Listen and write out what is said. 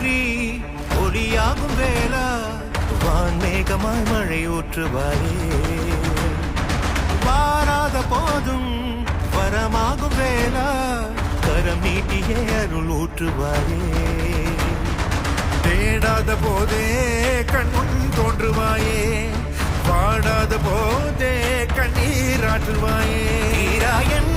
தோன்றி ஒளியாகும் வேளா வான்மேகமாய் மழை ஊற்றுவாயே வாராத போதும் வரமாகும் வேளா கரம் நீட்டியே அருள் ஊற்றுவாயே தேடாத போதே கண்முன் தோன்றுவாயே பாடாத போதே கண்ணீராற்றுவாயே தீராயன்